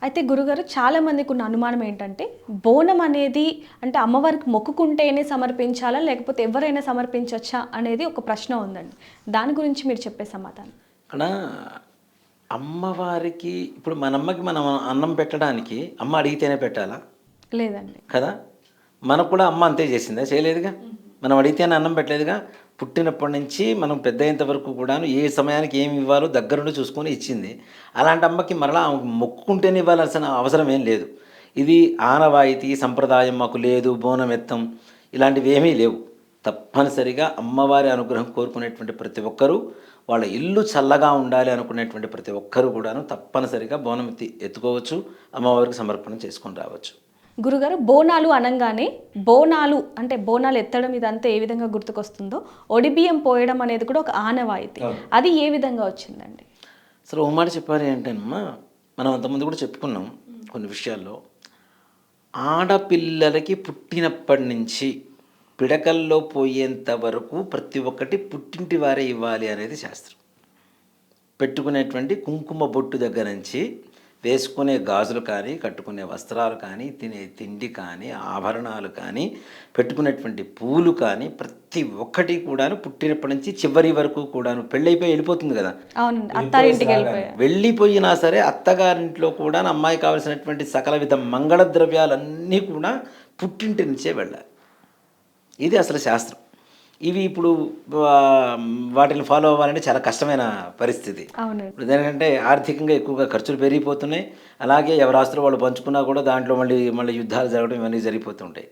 అయితే గురుగారు చాలా మందికి ఉన్న అనుమానం ఏంటంటే బోనం అనేది అంటే అమ్మవారికి మొక్కుకుంటేనే సమర్పించాలా లేకపోతే ఎవరైనా సమర్పించవచ్చా అనేది ఒక ప్రశ్న ఉందండి. దాని గురించి మీరు చెప్పే సమాధానం. ఇక్కడ అమ్మవారికి ఇప్పుడు మన అమ్మకి మనం అన్నం పెట్టడానికి అమ్మ అడిగితేనే పెట్టాలా? లేదండి. కదా! మనకు కూడా అమ్మ అంతే చేసిందా? చేయలేదుగా. మనం అడిగితేనే అన్నం పెట్టలేదుగా. పుట్టినప్పటి నుంచి మనం పెద్ద అయ్యేంత వరకు కూడాను ఏ సమయానికి ఏమి ఇవ్వాలో దగ్గరుండి చూసుకొని ఇచ్చింది. అలాంటి అమ్మకి మరలా ఆమెకు మొక్కుకుంటేనే ఇవ్వాల్సిన అవసరం ఏం లేదు. ఇది ఆనవాయితీ, సంప్రదాయం మాకు లేదు, బోనం ఎత్తం ఇలాంటివి ఏమీ లేవు. తప్పనిసరిగా అమ్మవారి అనుగ్రహం కోరుకునేటువంటి ప్రతి ఒక్కరూ, వాళ్ళ ఇల్లు చల్లగా ఉండాలి అనుకునేటువంటి ప్రతి ఒక్కరూ కూడాను తప్పనిసరిగా బోనం ఎత్తుకోవచ్చు, అమ్మవారికి సమర్పణ చేసుకొని రావచ్చు. గురుగారు బోనాలు అనంగానే బోనాలు అంటే బోనాలు ఎత్తడం ఇదంతా ఏ విధంగా గుర్తుకొస్తుందో ఒడిబియ్యం పోయడం అనేది కూడా ఒక ఆనవాయితీ. అది ఏ విధంగా వచ్చిందండి? అసలు ఓ మాట చెప్పాలి ఏంటమ్మా, మనం అంతకుముందు కూడా చెప్పుకున్నాం కొన్ని విషయాల్లో. ఆడపిల్లలకి పుట్టినప్పటి నుంచి పిడకల్లో పోయేంత వరకు ప్రతి ఒక్కటి పుట్టింటి వారే ఇవ్వాలి అనేది శాస్త్రం. పెట్టుకునేటువంటి కుంకుమ బొట్టు దగ్గర నుంచి వేసుకునే గాజులు కానీ, కట్టుకునే వస్త్రాలు కానీ, తినే తిండి కానీ, ఆభరణాలు కానీ, పెట్టుకునేటువంటి పూలు కానీ ప్రతి ఒక్కటి కూడాను పుట్టినప్పటి నుంచి చివరి వరకు కూడాను పెళ్ళైపోయి వెళ్ళిపోతుంది కదా. అవునండి, అత్తారింటికి వెళ్ళిపోయారు. వెళ్ళిపోయినా సరే అత్తగారింట్లో కూడా అమ్మాయి కావాల్సినటువంటి సకల విధ మంగళ ద్రవ్యాలన్నీ కూడా పుట్టింటి నుంచే వెళ్ళాలి. ఇది అసలు శాస్త్రం. ఇవి ఇప్పుడు వాటిని ఫాలో అవ్వాలంటే చాలా కష్టమైన పరిస్థితి. ఇప్పుడు ఎందుకంటే ఆర్థికంగా ఎక్కువగా ఖర్చులు పెరిగిపోతున్నాయి. అలాగే ఎవరి ఆస్తులు వాళ్ళు పంచుకున్నా కూడా దాంట్లో మళ్ళీ యుద్ధాలు జరగడం ఇవన్నీ జరిగిపోతుంటాయి.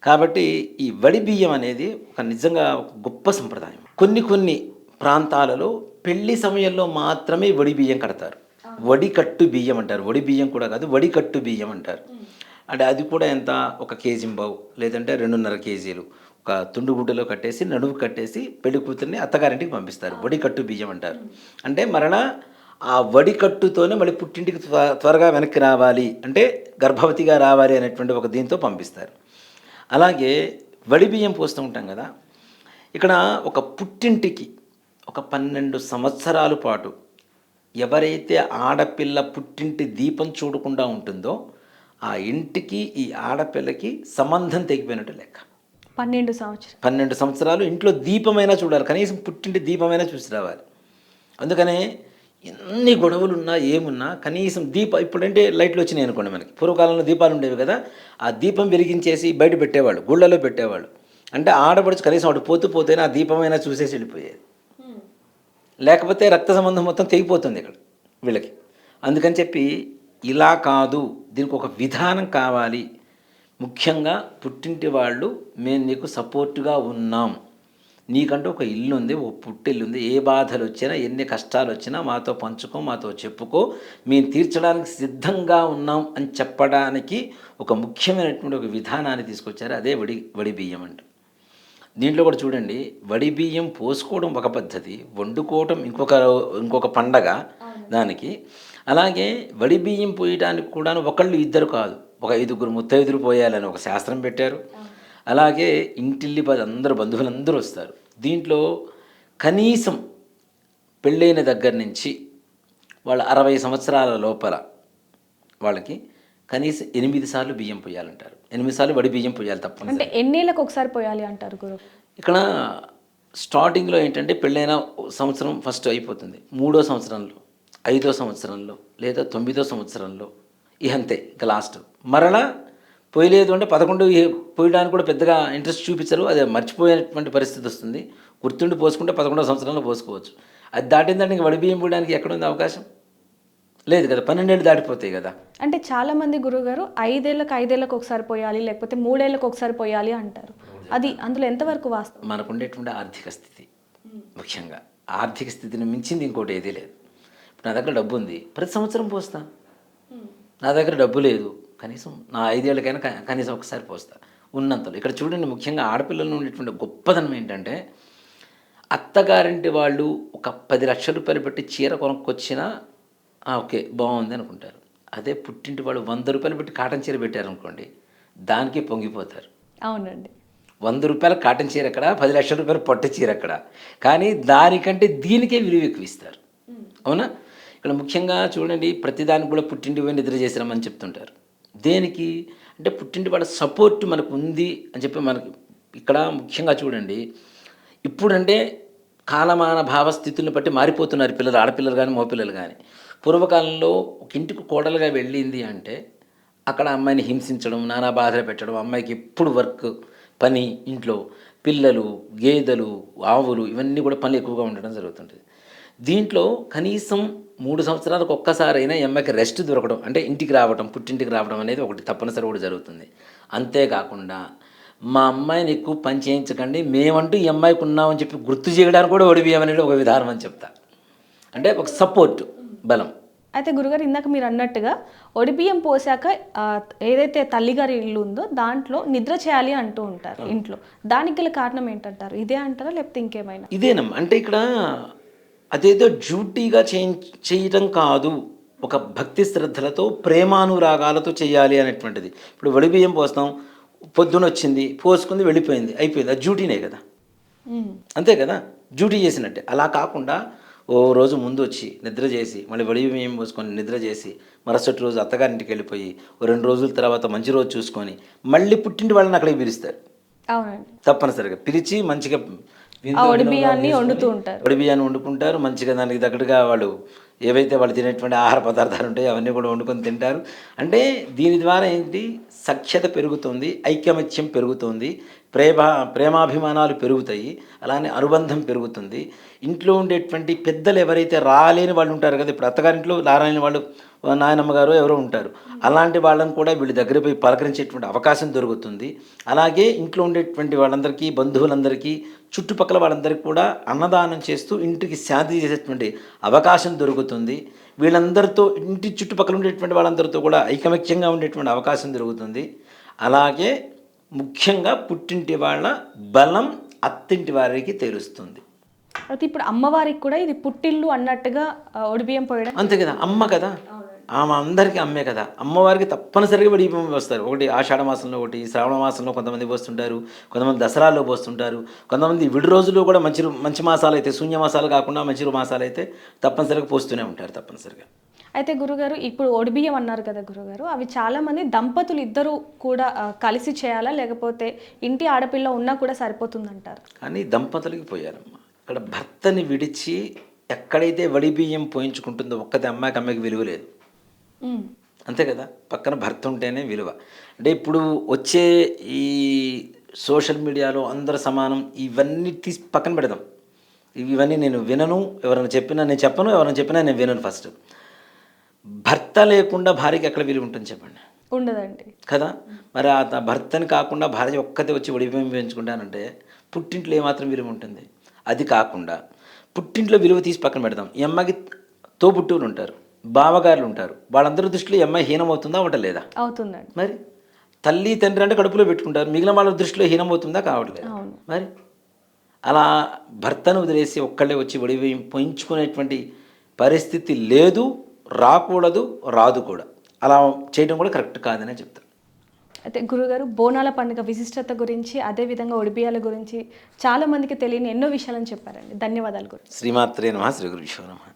కాబట్టి ఈ వడి బియ్యం అనేది ఒక నిజంగా ఒక గొప్ప సంప్రదాయం. కొన్ని ప్రాంతాలలో పెళ్లి సమయంలో మాత్రమే వడి బియ్యం కడతారు. వడికట్టు బియ్యం అంటారు. వడి బియ్యం కూడా కాదు, వడికట్టు బియ్యం అంటారు. అంటే అది కూడా ఎంత, ఒక కేజీంబావు లేదంటే 2.5 కేజీలు ఒక తుండుగుడ్డలో కట్టేసి నడుము కట్టేసి పెళ్లి కూతుర్ని అత్తగారింటికి పంపిస్తారు. వడికట్టు బియ్యం అంటారు. అంటే మరలా ఆ వడికట్టుతోనే మళ్ళీ పుట్టింటికి త్వరగా వెనక్కి రావాలి, అంటే గర్భవతిగా రావాలి అనేటువంటి ఒక దీంతో పంపిస్తారు. అలాగే వడి బియ్యం పోస్తూ ఉంటాం కదా. ఇక్కడ ఒక పుట్టింటికి ఒక 12 సంవత్సరాల పాటు ఎవరైతే ఆడపిల్ల పుట్టింటి దీపం చూడకుండా ఉంటుందో ఆ ఇంటికి ఈ ఆడపిల్లకి సంబంధం తెగిపోయినట్టు లెక్క. 12 సంవత్సరాలు ఇంట్లో దీపమైనా చూడాలి, కనీసం పుట్టింటి దీపమైనా చూసి రావాలి. అందుకనే ఎన్ని గొడవలున్నా ఏమున్నా కనీసం ఇప్పుడంటే లైట్లు వచ్చినాయి అనుకోండి, మనకి పూర్వకాలంలో దీపాలు ఉండేవి కదా. ఆ దీపం వెలిగించేసి బయట పెట్టేవాళ్ళు, గుళ్ళలో పెట్టేవాళ్ళు. అంటే ఆడపడుచు కనీసం వాడు పోతేనే ఆ దీపమైనా చూసేసి వెళ్ళిపోయేది. లేకపోతే రక్త సంబంధం మొత్తం తెగిపోతుంది ఇక్కడ వీళ్ళకి. అందుకని చెప్పి ఇలా కాదు, దీనికి ఒక విధానం కావాలి. ముఖ్యంగా పుట్టింటి వాళ్ళు మేము నీకు సపోర్టుగా ఉన్నాం, నీకంటూ ఒక ఇల్లు ఉంది, ఒక పుట్టిల్లు ఉంది, ఏ బాధలు వచ్చినా ఎన్ని కష్టాలు వచ్చినా మాతో పంచుకో, మాతో చెప్పుకో, మేము తీర్చడానికి సిద్ధంగా ఉన్నాం అని చెప్పడానికి ఒక ముఖ్యమైనటువంటి ఒక విధానాన్ని తీసుకొచ్చారు. అదే వడి బియ్యం అంట. దీంట్లో కూడా చూడండి, వడి బియ్యం పోసుకోవడం ఒక పద్ధతి, వండుకోవటం ఇంకొక పండగ దానికి. అలాగే వడి బియ్యం పోయడానికి కూడా ఒకళ్ళు ఇద్దరు కాదు, ఒక 5 ముత్తైదులు పోయాలని ఒక శాస్త్రం పెట్టారు. అలాగే ఇంటిల్లి అందరూ బంధువులందరూ వస్తారు. దీంట్లో కనీసం పెళ్ళైన దగ్గర నుంచి వాళ్ళ 60 సంవత్సరాల లోపల వాళ్ళకి కనీసం 8 సార్లు బియ్యం పోయాలంటారు. 8 సార్లు వడి బియ్యం పోయాలి తప్ప. అంటే ఎన్నేళ్ళకి ఒకసారి పోయాలి అంటారు గురు? ఇక్కడ స్టార్టింగ్లో ఏంటంటే పెళ్ళైన సంవత్సరం ఫస్ట్ అయిపోతుంది, 3వ సంవత్సరంలో, 5వ సంవత్సరంలో లేదా 9వ సంవత్సరంలో, అంతే ఇంకా లాస్ట్. మరలా పోయలేదు అంటే 11 పోయడానికి కూడా పెద్దగా ఇంట్రెస్ట్ చూపించరు, అది మర్చిపోయేటువంటి పరిస్థితి వస్తుంది. గుర్తుండి పోసుకుంటే 11వ సంవత్సరంలో పోసుకోవచ్చు. అది దాటిందంటే ఇంక వడి బియ్యం పోయడానికి ఎక్కడుంది అవకాశం? లేదు కదా, 12 ఏళ్ళు దాటిపోతాయి కదా. అంటే చాలామంది గురువుగారు 5 ఏళ్ళకి ఒకసారి పోయాలి లేకపోతే 3 ఏళ్ళకి ఒకసారి పోయాలి అంటారు. అది అందులో ఎంతవరకు వాస్తవం? మనకు ఉండేటువంటి ఆర్థిక స్థితి, ముఖ్యంగా ఆర్థిక స్థితిని మించింది ఇంకోటి ఏదీ లేదు. ఇప్పుడు నా దగ్గర డబ్బు ఉంది, ప్రతి సంవత్సరం పోస్తా. నా దగ్గర డబ్బు లేదు, కనీసం నా 5 ఏళ్ళకైనా కనీసం ఒకసారి పోస్తా ఉన్నంతలో. ఇక్కడ చూడండి, ముఖ్యంగా ఆడపిల్లలు ఉండేటువంటి గొప్పదనం ఏంటంటే, అత్తగారింటి వాళ్ళు ఒక 10 లక్షల రూపాయలు పెట్టి చీర కొనుక్కొచ్చినా ఓకే బాగుంది అనుకుంటారు. అదే పుట్టింటి వాళ్ళు 100 రూపాయలు పెట్టి కాటన్ చీర పెట్టారనుకోండి, దానికి పొంగిపోతారు. అవునండి, 100 రూపాయల కాటన్ చీర ఎక్కడ, 10 లక్షల రూపాయల పట్టు చీర ఎక్కడ, కానీ దానికంటే దీనికే విలువ ఎక్కువ ఇస్తారు. అవునా? ఇక్కడ ముఖ్యంగా చూడండి, ప్రతిదానికి కూడా పుట్టింటి పోయి నిద్ర చేసినామని చెప్తుంటారు. దేనికి అంటే పుట్టింటి వాళ్ళ సపోర్ట్ మనకు ఉంది అని చెప్పి మనకి ఇక్కడ ముఖ్యంగా చూడండి. ఇప్పుడంటే కాలమాన భావస్థితులను బట్టి మారిపోతున్నారు పిల్లలు, ఆడపిల్లలు కానీ మగపిల్లలు కానీ. పూర్వకాలంలో ఒక ఇంటికి కోడలుగా వెళ్ళింది అంటే అక్కడ అమ్మాయిని హింసించడం, నానా బాధలు పెట్టడం, అమ్మాయికి ఎప్పుడు వర్క్, పని, ఇంట్లో పిల్లలు, గేదెలు, ఆవులు ఇవన్నీ కూడా పనులు ఎక్కువగా ఉండడం జరుగుతుంటుంది. దీంట్లో కనీసం 3 సంవత్సరాలకు ఒక్కసారైనా ఈ అమ్మాయికి రెస్ట్ దొరకడం, అంటే ఇంటికి రావడం, పుట్టింటికి రావడం అనేది ఒకటి తప్పనిసరి కూడా జరుగుతుంది. అంతేకాకుండా మా అమ్మాయిని ఎక్కువ పని చేయించకండి, మేమంటూ ఈ అమ్మాయికి ఉన్నామని చెప్పి గుర్తు చేయడానికి కూడా ఒడిబియ్యం అనేది ఒక విధానం అని చెప్తా. అంటే ఒక సపోర్ట్, బలం. అయితే గురుగారు ఇందాక మీరు అన్నట్టుగా ఒడిబియ్యం పోసాక ఏదైతే తల్లిగారి ఇల్లు ఉందో దాంట్లో నిద్ర చేయాలి అంటూ ఉంటారు ఇంట్లో. దానికి గల కారణం ఏంటంటారు? ఇదే అంటారా లేకపోతే ఇంకేమైనా? ఇదేనమ్మా. అంటే ఇక్కడ అదేదో డ్యూటీగా చేయడం కాదు, ఒక భక్తి శ్రద్ధలతో ప్రేమానురాగాలతో చేయాలి అనేటువంటిది. ఇప్పుడు వడిబియ్యం పోస్తాం, పొద్దున వచ్చింది, పోసుకుంది, వెళ్ళిపోయింది, అయిపోయింది, అది డ్యూటీనే కదా, అంతే కదా, డ్యూటీ చేసినట్టే. అలా కాకుండా ఓ రోజు ముందు వచ్చి నిద్ర చేసి మళ్ళీ వడిబియ్యం పోసుకొని నిద్ర చేసి మరుసటి రోజు అత్తగారింటికి వెళ్ళిపోయి ఓ 2 రోజుల తర్వాత మంచి రోజు చూసుకొని మళ్ళీ పుట్టింటి వాళ్ళని అక్కడికి పిలుస్తారు. అవునండి, తప్పనిసరిగా పిలిచి మంచిగా ఒడిబియ్యాన్ని వండుతూ ఉంటారు. ఒడిబియ్యాన్ని వండుకుంటారు, మంచిగా దానికి తగ్గట్టుగా వాళ్ళు ఏవైతే వాళ్ళు తినేటువంటి ఆహార పదార్థాలు ఉంటాయో అవన్నీ కూడా వండుకొని తింటారు. అంటే దీని ద్వారా ఏంటి, సఖ్యత పెరుగుతుంది, ఐకమత్యం పెరుగుతుంది, ప్రేమాభిమానాలు పెరుగుతాయి, అలానే అనుబంధం పెరుగుతుంది. ఇంట్లో ఉండేటువంటి పెద్దలు ఎవరైతే రాలేని వాళ్ళు ఉంటారు కదా, ఇప్పుడు అత్తగారింట్లో రాలేని వాళ్ళు నాయనమ్మ గారు ఎవరో ఉంటారు, అలాంటి వాళ్ళని కూడా వీళ్ళ దగ్గర పోయి పలకరించేటువంటి అవకాశం దొరుకుతుంది. అలాగే ఇంట్లో ఉండేటువంటి వాళ్ళందరికీ, బంధువులందరికీ, చుట్టుపక్కల వాళ్ళందరికీ కూడా అన్నదానం చేస్తూ ఇంటికి శాంతి చేసేటువంటి అవకాశం దొరుకుతుంది. వీళ్ళందరితో, ఇంటి చుట్టుపక్కల ఉండేటువంటి వాళ్ళందరితో కూడా ఐకమత్యంగా ఉండేటువంటి అవకాశం దొరుకుతుంది. అలాగే ముఖ్యంగా పుట్టింటి వాళ్ళ బలం అత్తింటి వారికి తెలుస్తుంది. అయితే ఇప్పుడు అమ్మవారికి కూడా ఇది పుట్టిల్లు అన్నట్టుగా ఒడిబియ్యం పోయడం అంతే కదా, అమ్మ కదా, ఆమె అందరికీ అమ్మే కదా. అమ్మవారికి తప్పనిసరిగా వడిబియ్యం పోస్తారు. ఒకటి ఆషాఢ మాసంలో, ఒకటి శ్రావణ మాసంలో కొంతమంది పోస్తుంటారు, కొంతమంది దసరాల్లో పోస్తుంటారు, కొంతమంది విడి రోజుల్లో కూడా మంచి మాసాలు అయితే, శూన్య మాసాలు కాకుండా మంచి మాసాలు అయితే తప్పనిసరిగా పోస్తూనే ఉంటారు తప్పనిసరిగా. అయితే గురుగారు ఇప్పుడు ఒడిబియ్యం అన్నారు కదా గురుగారు, అవి చాలామంది దంపతులు ఇద్దరు కూడా కలిసి చేయాలా లేకపోతే ఇంటి ఆడపిల్ల ఉన్నా కూడా సరిపోతుందంటారు? కానీ దంపతులకి పోయారమ్మా. ఇక్కడ భర్తని విడిచి ఎక్కడైతే వడిబియ్యం పోయించుకుంటుందో ఒక్కది అమ్మాయికి విలువ లేదు, అంతే కదా. పక్కన భర్త ఉంటేనే విలువ. అంటే ఇప్పుడు వచ్చే ఈ సోషల్ మీడియాలో అందరు సమానం ఇవన్నీ తీసి పక్కన పెడదాం. ఇవన్నీ నేను వినను, ఎవరైనా చెప్పినా నేను చెప్పను, ఎవరైనా చెప్పినా నేను వినను. ఫస్ట్ భర్త లేకుండా భార్యకి ఎక్కడ విలువ ఉంటుంది చెప్పండి? ఉండదండి కదా. మరి ఆ భర్తని కాకుండా భార్య ఒక్కతే వచ్చి వడిబియ్యం పెంచుకుంటానంటే పుట్టింట్లో ఏమాత్రం విలువ ఉంటుంది? అది కాకుండా పుట్టింట్లో విలువ తీసి పక్కన పెడదాం. ఈ అమ్మాయికి తోబుట్టువులు ఉంటారు, బావగారులు ఉంటారు, వాళ్ళందరి దృష్టిలో ఈ అమ్మాయి హీనమవుతుందా అవటలేదా? అవుతుందండి. మరి తల్లి తండ్రి అంటే కడుపులో పెట్టుకుంటారు, మిగిలిన వాళ్ళ దృష్టిలో హీనమవుతుందా కావట్లేదు? మరి అలా భర్తను వదిలేసి ఒక్కళ్ళే వచ్చి వడిబియ్యం పోయించుకునేటువంటి పరిస్థితి లేదు, రాకూడదు, రాదు కూడా. అలా చేయడం కూడా కరెక్ట్ కాదనే చెప్తాను. అయితే గురుగారు బోనాల పండుగ విశిష్టత గురించి, అదేవిధంగా ఒడిబియ్యాల గురించి చాలా మందికి తెలియని ఎన్నో విషయాలను చెప్పారండి. ధన్యవాదాలు గురు. శ్రీమాత్రే నమః. శ్రీ గురు విశ్వ నమః.